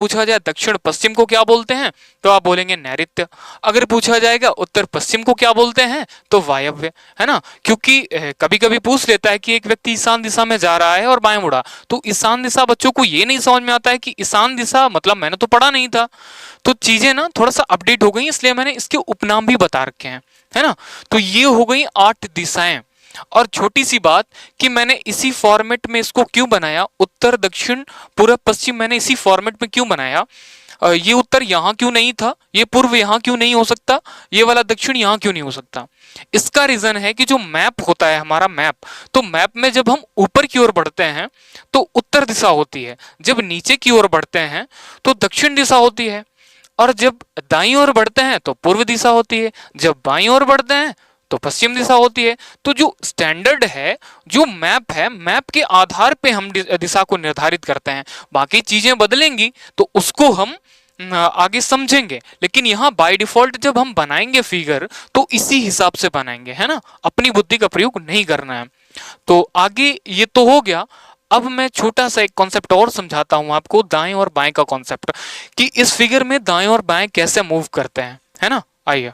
पूछा जाए दक्षिण पश्चिम को क्या बोलते हैं, तो आप बोलेंगे नैऋत्य। अगर पूछा जाएगा उत्तर पश्चिम को क्या बोलते हैं, तो वायव्य, है ना। क्योंकि कभी कभी पूछ लेता है कि एक व्यक्ति ईशान दिशा में जा रहा है और बाएं मुड़ा, तो ईशान दिशा बच्चों को ये नहीं समझ में आता है कि ईशान दिशा मतलब मैंने तो पढ़ा नहीं था। तो चीजें ना थोड़ा सा अपडेट हो गई, इसलिए मैंने इसके उपनाम भी बता रखे हैं, है ना। तो ये हो गई 8 दिशाएं। और छोटी सी बात कि मैंने इसी फॉर्मेट में इसको क्यों बनाया, उत्तर दक्षिण पूर्व पश्चिम मैंने इसी फॉर्मेट में क्यों बनाया। ये उत्तर यहां क्यों नहीं था, ये पूर्व यहां क्यों नहीं हो सकता, ये वाला दक्षिण यहां क्यों नहीं हो सकता। इसका रीजन है कि जो मैप होता है हमारा मैप, तो मैप में जब हम ऊपर की ओर बढ़ते हैं तो उत्तर दिशा होती है, जब नीचे की ओर बढ़ते हैं तो दक्षिण दिशा होती है, और जब दाईं ओर बढ़ते हैं तो पूर्व दिशा होती है, जब बाईं ओर बढ़ते हैं तो पश्चिम दिशा होती है। तो जो स्टैंडर्ड है, जो मैप है, मैप के आधार पे हम दिशा को निर्धारित करते हैं। बाकी चीजें बदलेंगी तो उसको हम आगे समझेंगे, लेकिन यहाँ बाय डिफॉल्ट जब हम बनाएंगे फिगर तो इसी हिसाब से बनाएंगे, है ना। अपनी बुद्धि का प्रयोग नहीं करना है। तो आगे ये तो हो गया। अब मैं छोटा सा एक कॉन्सेप्ट और समझाता हूं आपको, दाएं और बाएं का कॉन्सेप्ट, कि इस फिगर में दाएं और बाएं कैसे मूव करते हैं, है ना। आइए।